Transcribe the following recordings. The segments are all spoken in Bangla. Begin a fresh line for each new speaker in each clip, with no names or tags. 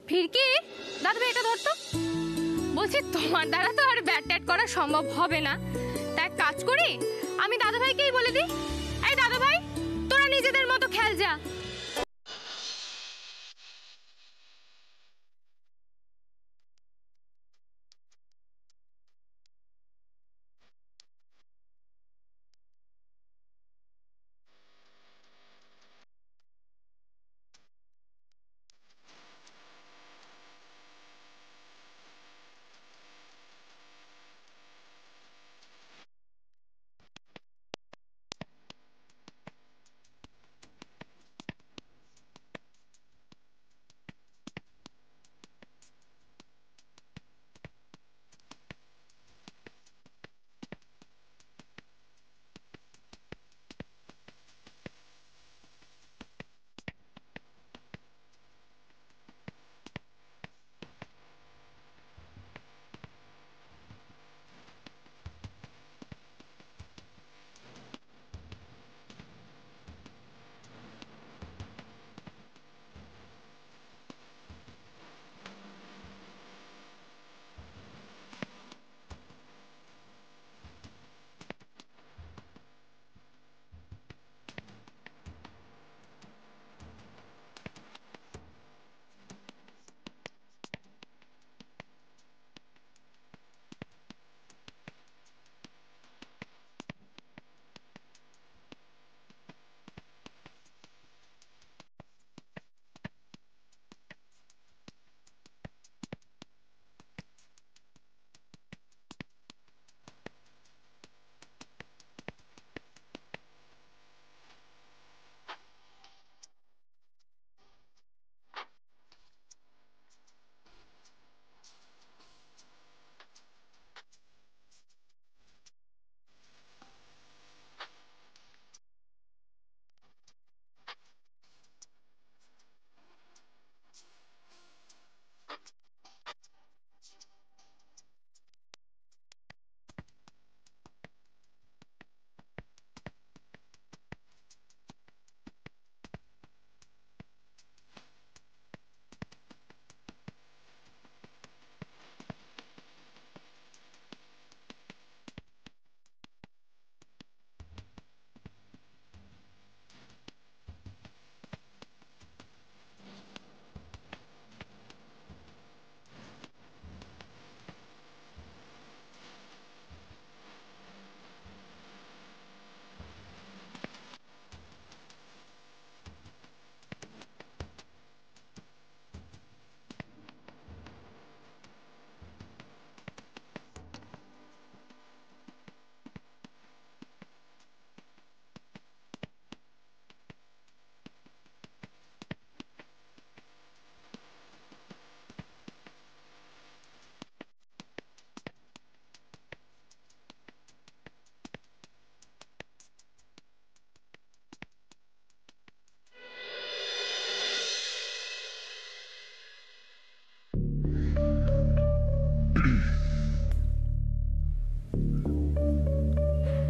ফিরকি দাদা ভাই এটা ধরতো। বলছি তোমার দ্বারা তো আর ব্যাট ট্যাট করা সম্ভব হবে না, তাই কাজ করি আমি দাদা ভাইকেই বলে দিই, এই দাদা ভাই তোরা নিজেদের মতো খেল যা।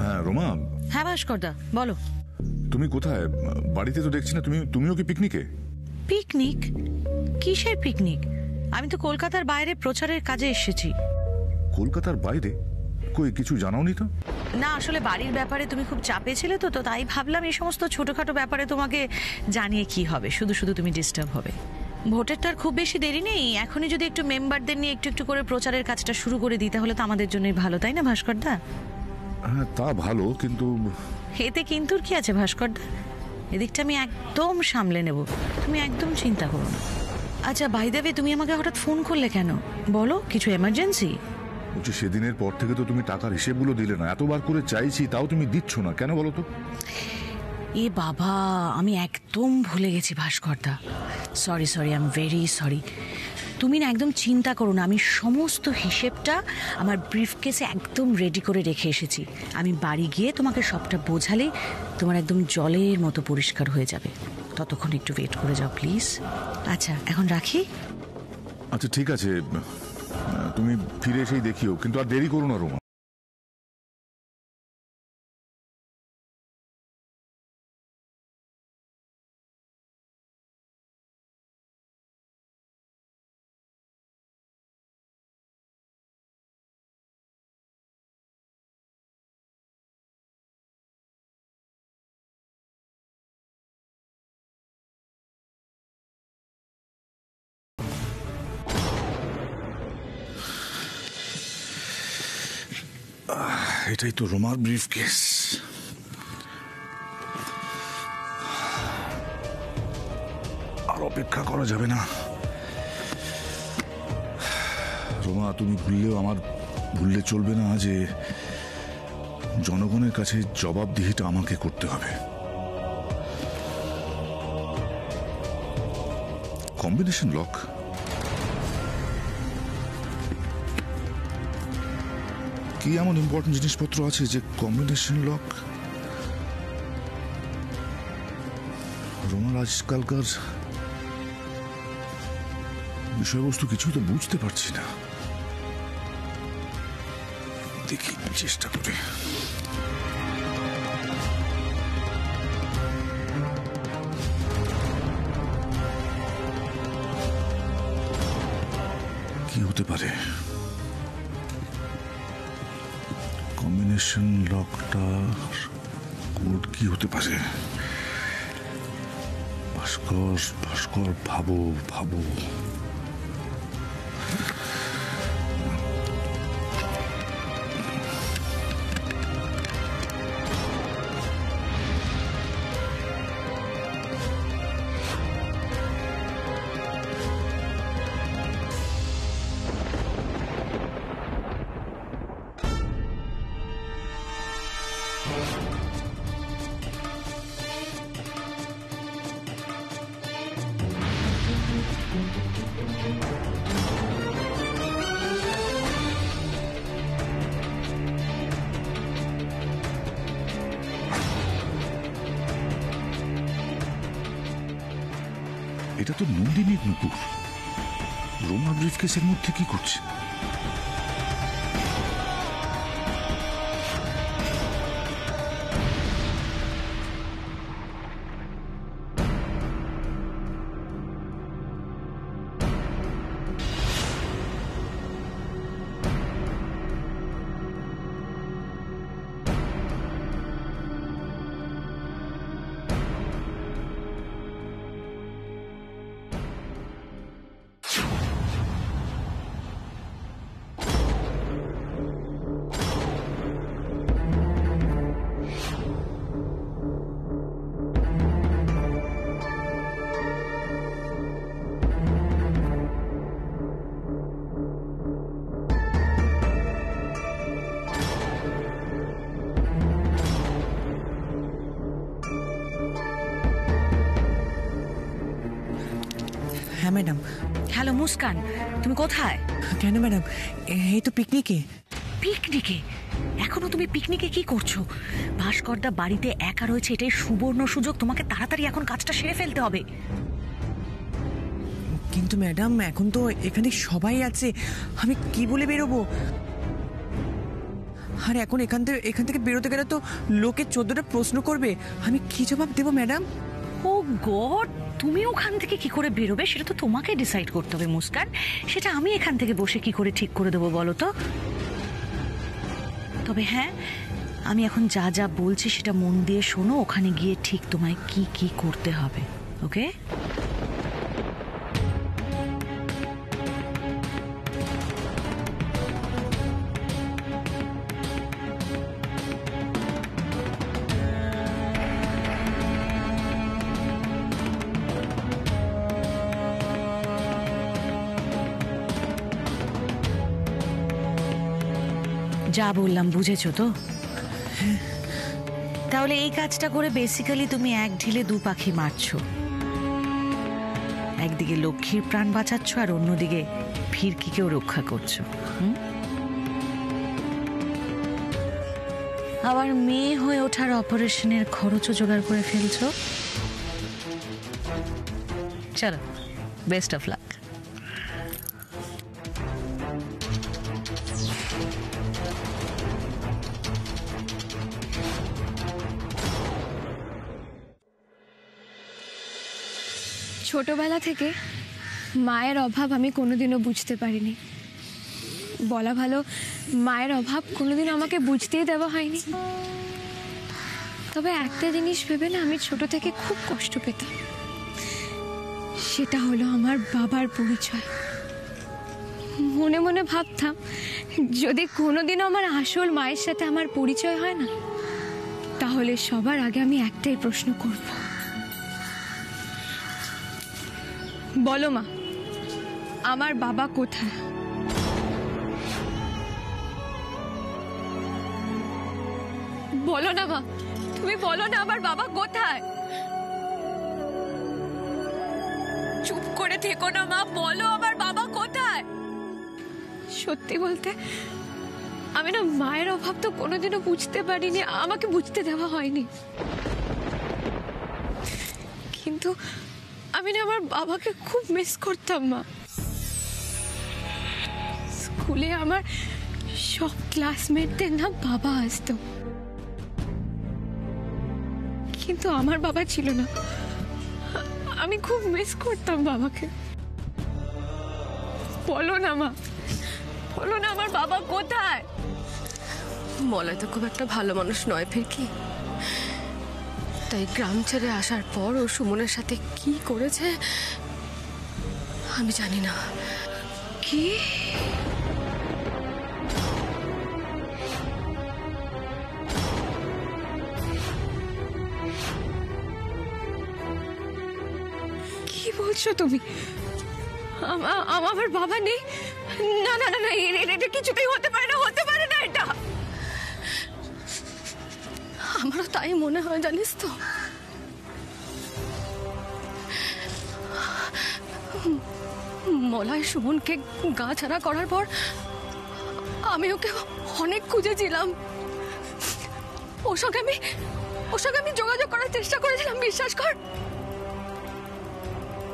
হ্যাঁ রোমা।
হ্যাঁ ভাস্করদা বলো।
তুমি কোথায়? বাড়িতে তো দেখছি না। তুমিও কি পিকনিকে?
পিকনিক? কিসের পিকনিক? আমি তো কলকাতার বাইরে প্রচারের কাজে এসেছি।
কলকাতার বাইরে? কই কিছু জানাওনি তো?
না আসলে বাড়ির ব্যাপারে তুমি খুব চাপে ছিলে তো তাই ভাবলাম এই সমস্ত ছোটখাটো ব্যাপারে তোমাকে জানিয়ে কি হবে, শুধু শুধু তুমি ডিস্টার্ব হবে। ভোটেরটার খুব বেশি দেরি নেই, এখনই যদি একটু মেম্বারদের নিয়ে একটু একটু করে প্রচারের কাজটা শুরু করে দিতে হলে তো আমাদের জন্যই ভালো, তাই না ভাস্করদা?
হ্যাঁ তা ভালো, কিন্তু
এতে কিন্তুর কি আছে ভাস্করদা? এদিকটা আমি একদম সামলে নেব, তুমি একদম চিন্তা করো না। আচ্ছা বাই দ্য ওয়ে, তুমি আমাকে হঠাৎ ফোন করলে কেন বলো? কিছু এমার্জেন্সি?
বলছি সেদিনের পর থেকে তো তুমি টাকার হিসেবগুলো দিলে না। এতবার করে চাইছি তাও তুমি দিচ্ছ না, কেন বলো তো?
এ বাবা, আমি একদম ভুলে গেছি ভাস্করদা। Sorry, I am very sorry. তুমি না একদম চিন্তা করো না, আমি সমস্ত হিসেবটা আমার ব্রিফকেসে একদম রেডি করে রেখে এসেছি। আমি বাড়ি গিয়ে তোমাকে সবটা বোঝালেই তোমার একদম জলের মতো পরিষ্কার হয়ে যাবে। ততক্ষণ একটু ওয়েট করে যাও প্লিজ। আচ্ছা এখন রাখি।
আচ্ছা ঠিক আছে, তুমি ফিরে এসেই দেখিও, কিন্তু আর দেরি করো না রোমা। এটাই তো রোমার ব্রিফ কেস। আর অপেক্ষা করা যাবে না। রোমা, তুমি ভুললে চলবে না যে জনগণের কাছে জবাবদিহিটা আমাকে করতে হবে। Combination lock? কি এমন ইম্পর্টেন্ট জিনিসপত্র আছে যে কম্বিনেশন লক? রোমার আজকালকার বিষয়বস্তু কিছু তো বুঝতে পারছি না। দেখি চেষ্টা করে। কি হতে পারে? কম্বিনেশন লকটার কোড কি হতে পারে? ভাস্কর, ভাবো। এটা তো নন্দিনীর নুপুর। রোমা ব্রিফকেসের মধ্যে কি করছে?
হ্যাঁ ম্যাডাম।
হ্যালো মুস্কান, তুমি কোথায়?
কেন ম্যাডাম? এই তো পিকনিকে।
পিকনিকে? এখনো তুমি পিকনিকে কি করছো? ভাস্করদা বাড়িতে একা রয়েছে, এটাই সুবর্ণ সুযোগ। তোমাকে তাড়াতাড়ি এখন কাজটা সেরে ফেলতে হবে।
কিন্তু ম্যাডাম এখন তো এখানে সবাই আছে, আমি কি বলে বেরোবো? আর এখন এখান থেকে বেরোতে গেলে তো লোকে 14টা প্রশ্ন করবে, আমি কি জবাব দেবো ম্যাডাম?
ও গড, তুমি ওখান থেকে কি করে বেরোবে সেটা তো তোমাকে ডিসাইড করতে হবে মুস্কান। সেটা আমি এখান থেকে বসে কি করে ঠিক করে দেবো বলো তো? তবে হ্যাঁ, আমি এখন যা যা বলছি সেটা মন দিয়ে শোনো। ওখানে গিয়ে ঠিক তোমায় কি কি করতে হবে, ওকে? যা বললাম বুঝেছো তো? তাহলে এই কাজটা করে বেসিক্যালি তুমি এক ঢিলে দু পাখি মারছো। একদিকে লক্ষ্মীর প্রাণ বাঁচাচ্ছ আর অন্যদিকে ফিরকিকেও রক্ষা করছো। আবার মেয়ে হয়ে ওঠার অপারেশনের খরচও জোগাড় করে ফেলছো। চলো, বেস্ট অফ লাক।
ছোটবেলা থেকে মায়ের অভাব আমি কোনোদিনও বুঝতে পারিনি। বলা ভালো, মায়ের অভাব কোনোদিন আমাকে বুঝতেই দেওয়া হয়নি। তবে একটা জিনিস ভেবে না আমি ছোট থেকে খুব কষ্ট পেতাম, সেটা হলো আমার বাবার পরিচয়। মনে মনে ভাবতাম যদি কোনোদিনও আমার আসল মায়ের সাথে আমার পরিচয় হয় না, তাহলে সবার আগে আমি একটাই প্রশ্ন করব, বলো মা, আমার বাবা কোথায়? বলো না মা, তুমি বলো না আমার বাবা কোথায়? চুপ করে থেকো না মা, বলো আমার বাবা কোথায়? সত্যি বলতে আমি না মায়ের অভাব তো কোনোদিনও বুঝতে পারিনি, আমাকে বুঝতে দেওয়া হয়নি, কিন্তু আমি না আমার বাবাকে খুব মিস করতাম মা। স্কুলে আমার সব ক্লাসমেটদের না বাবা আসতো, কিন্তু আমার বাবা ছিল না। আমি খুব মিস করতাম বাবাকে। বলো না মা, বলো না আমার বাবা কোথায়?
মলয় তো খুব একটা ভালো মানুষ নয় ফিরকি, তাই গ্রাম ছেড়ে আসার পর ও সুমনের সাথে কি করেছে আমি জানি না।
কি?
কি বলছো তুমি? আমার বাবা নেই? না না না না, এটা কিছুতেই হতে পারে না, হতে পারে না এটা।
আমারও তাই মনে হয় জানিস তো। মলয় সুমনকে গা ছাড়া করার পর আমি ওকে অনেক খুঁজেছিলাম, ওর সঙ্গে আমি যোগাযোগ করার চেষ্টা করেছিলাম, বিশ্বাস কর,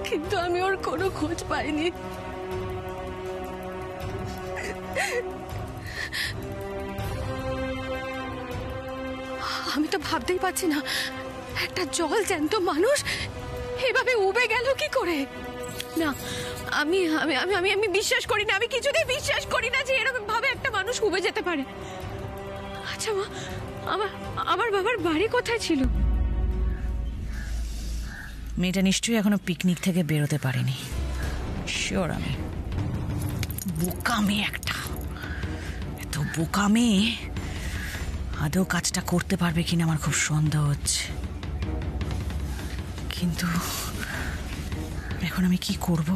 কিন্তু আমি ওর কোনো খোঁজ পাইনি। আমি তো ভাবতেই পারছি না একটা জল জ্যান্ত মানুষ এভাবে উবে গেল কি করে।
না, আমি আমি আমি আমি আমি বিশ্বাস করি না, আমি কিছুতেই বিশ্বাস করি না যে এরকম ভাবে একটা মানুষ উবে যেতে পারে। আচ্ছা মা, আমার বাবার বাড়ি কোথায় ছিল?
মেয়েটা নিশ্চয়ই এখনো পিকনিক থেকে বেরোতে পারেনি। শিওর আমি। বোকা মেয়ে একটা, এত বোকা মেয়ে আদৌ কাজটা করতে পারবে কিনা আমার খুব সন্দেহ হচ্ছে। কিন্তু এখন আমি কি করব?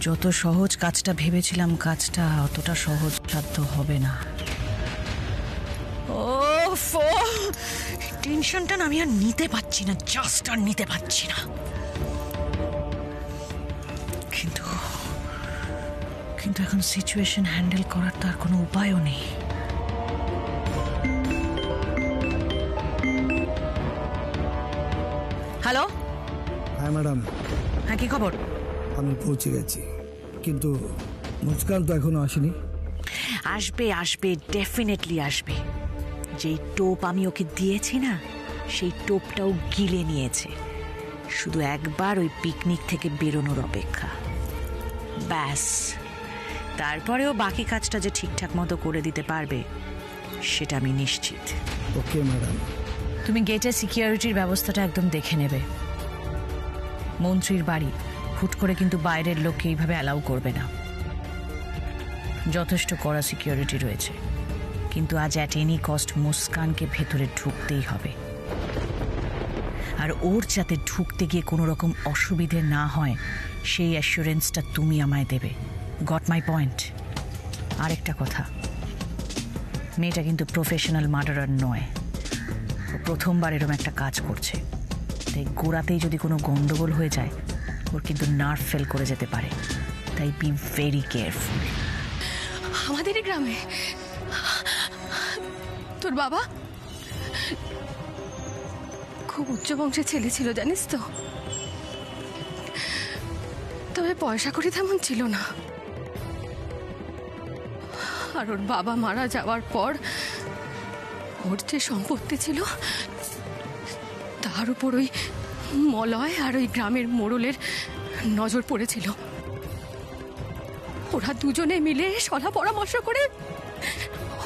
যত সহজ কাজটা ভেবেছিলাম, কাজটা অতটা সহজ সাধ্য হবে না। টেনশনটা না আমি আর নিতে পারছি না, জাস্ট আর নিতে পারছি না। কিন্তু এখন সিচুয়েশন হ্যান্ডেল করার তার কোনো উপায়ও নেই। হ্যালো।
হ্যাঁ ম্যাডাম।
হ্যাঁ, কি খবর?
আমি পৌঁছে গেছি, কিন্তু মুস্কান তো এখনো আসেনি।
আসবে আসবে, ডেফিনেটলি আসবে। যেই টোপ আমি ওকে দিয়েছি না, সেই টোপটাও গিলে নিয়েছে। শুধু একবার ওই পিকনিক থেকে বেরোনোর অপেক্ষা, ব্যাস। তারপরেও বাকি কাজটা যে ঠিকঠাক মতো করে দিতে পারবে সেটা আমি নিশ্চিত।
Okay madam.
তুমি গেটে সিকিউরিটির ব্যবস্থাটা একদম দেখে নেবে। মন্ত্রীর বাড়ি, হুট করে কিন্তু বাইরের লোককে এইভাবে অ্যালাউ করবে না। যথেষ্ট কড়া সিকিউরিটি রয়েছে, কিন্তু আজ অ্যাট এনি কস্ট মুস্কানকে ভেতরে ঢুকতেই হবে। আর ওর যাতে ঢুকতে গিয়ে কোনো রকম অসুবিধে না হয় সেই অ্যাসুরেন্সটা তুমি আমায় দেবে। Got my point? আরেকটা কথা, মেয়েটা কিন্তু প্রফেশনাল মার্ডারার নয়, ও প্রথমবার এরকম একটা কাজ করছে। তাই গোড়াতেই যদি কোনো গন্ডগোল হয়ে যায়, ওর কিন্তু নার্ভ ফেল করে যেতে পারে। তাই বি ভেরি কেয়ারফুল।
আমাদেরই গ্রামে তোর বাবা খুব উচ্চ বংশের ছেলে ছিল জানিস তো, তবে পয়সা করি তেমন ছিল না। আর ওর বাবা মারা যাওয়ার পর ওর যে সম্পত্তি ছিল তার উপর ওই মলয় আর ওই গ্রামের মোড়লের নজর পড়েছিল। ওরা দুজনে মিলে সলা পরামর্শ করে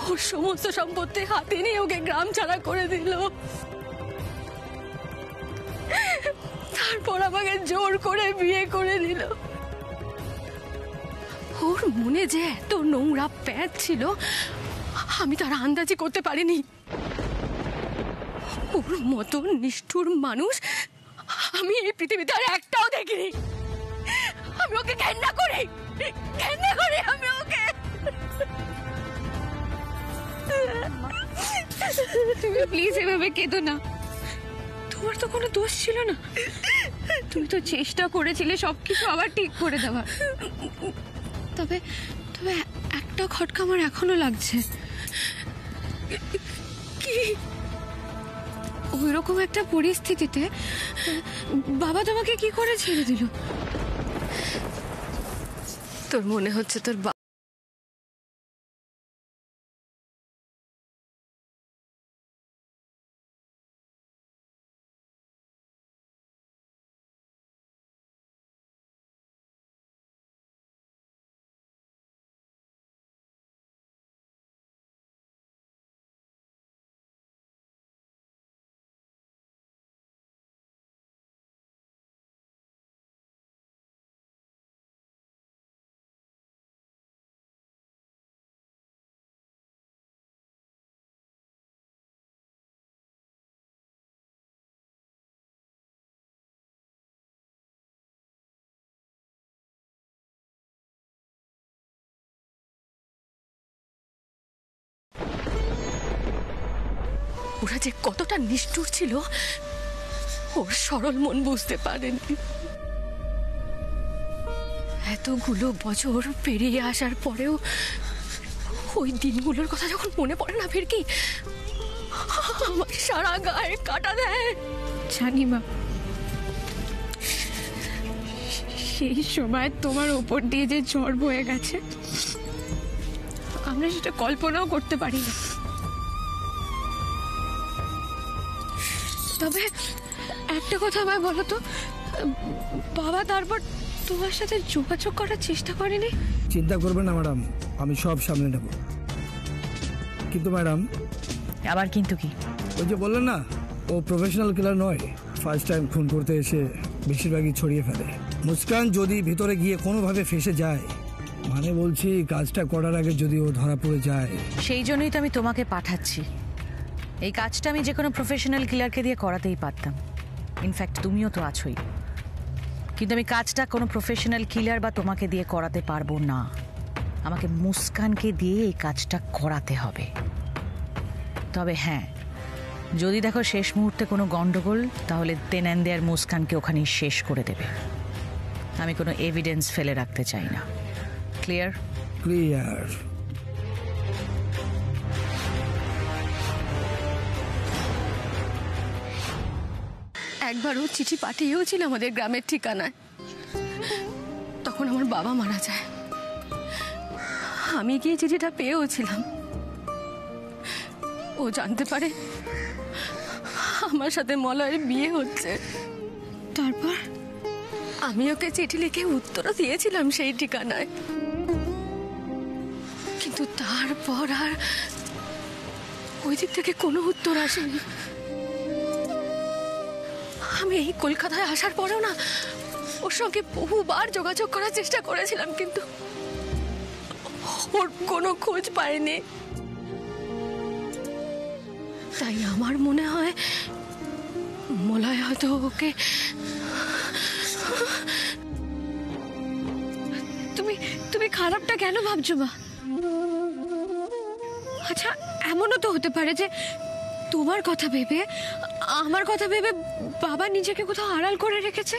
ওর সমস্ত সম্পত্তি হাতে নিয়ে ওকে গ্রাম ছাড়া করে দিল। তারপর আমাকে জোর করে বিয়ে করে দিল। ওর মনে যে এত নোংরা প্যাঁচ ছিল আমি তার আন্দাজই করতে পারিনি। ওর মতো নিষ্ঠুর মানুষ আমি এই পৃথিবীতে আর একটাও দেখিনি। আমি ওকে ঘেন্না করি আমি ওকে।
তুমি প্লিজ এভাবে কেঁদো না, তোমার তো কোনো দোষ ছিল না। তুমি তো চেষ্টা করেছিলে সবকিছু আবার ঠিক করে দেওয়ার। তবে তবে একটা খটকা আমার এখনো লাগছে।
কি?
ওইরকম একটা পরিস্থিতিতে বাবা তোমাকে কি করে ছেড়ে দিল?
তোর মনে হচ্ছে তোর ওরা যে কতটা নিষ্ঠুর ছিল ওর সরল মন বুঝতে পারেনি। এতগুলো বছর পেরিয়ে আসার পরেও ওই দিনগুলোর কথা যখন মনে পড়ে না ফিরকি, আমার সারা গায়ে কাটা দেয়।
জানি মা, সেই সময় তোমার ওপর দিয়ে যে ঝড় বয়ে গেছে আমরা সেটা কল্পনাও করতে পারি না। তবে একটা কথা আমায় বলো তো, বাবা তারপর তোমার সাথে যোগাযোগ করার চেষ্টা করেনি?
চিন্তা করবেন না ম্যাডাম, আমি সব সামলে নেব। কিন্তু ম্যাডাম,
আবার কিন্তু কি?
ওই যে বললেন না ও প্রফেশনাল কিলার নয়, ফার্স্ট টাইম খুন করতে এসে বেশিরভাগই ছড়িয়ে ফেলে। মুস্কান যদি ভিতরে গিয়ে কোনোভাবে ফেসে যায়, মানে বলছি কাজটা করার আগে যদি ও ধরা পড়ে যায়।
সেই জন্যই তো আমি তোমাকে পাঠাচ্ছি। এই কাজটা আমি যে কোনো প্রফেশনাল কিলারকে দিয়ে করাতেই পারতাম, ইনফ্যাক্ট তুমিও তো আছোই। কিন্তু আমি কাজটা কোনো প্রফেশনাল কিলার বা তোমাকে দিয়ে করাতে পারবো না। আমাকে মুস্কানকে দিয়ে এই কাজটা করাতে হবে। তবে হ্যাঁ, যদি দেখো শেষ মুহূর্তে কোনো গন্ডগোল, তাহলে তেনান্দে আর মুস্কানকে ওখানেই শেষ করে দেবে। আমি কোনো এভিডেন্স ফেলে রাখতে চাই না। ক্লিয়ার?
ক্লিয়ার।
একবারও চিঠি পাঠিয়েওছিল আমাদের গ্রামের ঠিকানায়। তখন আমার বাবা মারা যায়। আমি গিয়ে চিঠিটা পেয়েওছিলাম। ও জানতে পারে আমার সাথে মলয়ের বিয়ে হচ্ছে।
তারপর
আমি ওকে চিঠি লিখে উত্তরও দিয়েছিলাম সেই ঠিকানায়। কিন্তু তারপর আর ওই দিক থেকে কোনো উত্তর আসেনি। আমি এই কলকাতায় আসার পরেও না ওর সঙ্গে বহুবার যোগাযোগ করার চেষ্টা করেছিলাম, কিন্তু ওর কোনো খোঁজ পাইনি। তাই আমার মনে হয় মলয় হয়তো ওকে।
তুমি তুমি খারাপটা কেন ভাবছো মা? আচ্ছা, এমনও তো হতে পারে যে তোমার কথা ভেবে, আমার কথা ভেবে বাবা নিজেকে কোথাও আড়াল করে রেখেছে।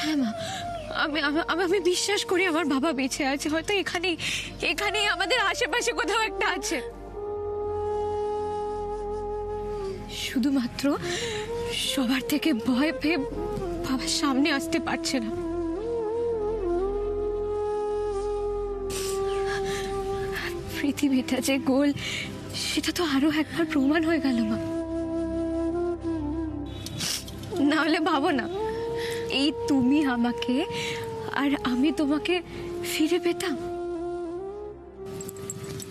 হ্যাঁ মা, আমি বিশ্বাস করি আমার বাবা বেঁচে আছে। হয়তো এখানেই আমাদের আশেপাশে কোথাও একটা আছে। শুধুমাত্র সবার থেকে ভয় পেয়ে বাবার সামনে আসতে পারছে না। পৃথিবীটা যে গোল সেটা তো আরো একবার প্রমাণ হয়ে গেল মা। না হলে ভাবো না, এই তুমি আমাকে আর আমি তোমাকে ফিরে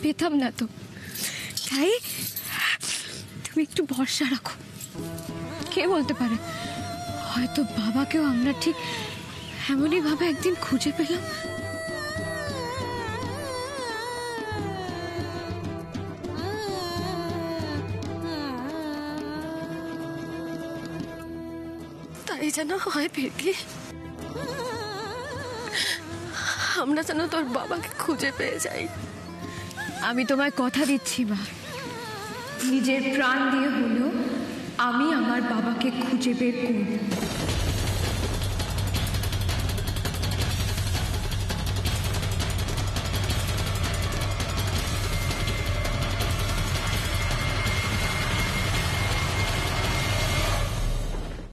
পেতাম না তো। তাই তুমি একটু ভরসা রাখো। কে বলতে পারে, হয়তো বাবাকেও আমরা ঠিক
এমনই ভাবে একদিন খুঁজে পেলাম। তাই যেন হয় ফিরকি, আমরা যেন তোর বাবাকে খুঁজে পেয়ে যাই।
আমি তোমায় কথা দিচ্ছি মা, নিজের প্রাণ দিয়ে হলেও আমি আমার বাবাকে খুঁজে বের করব।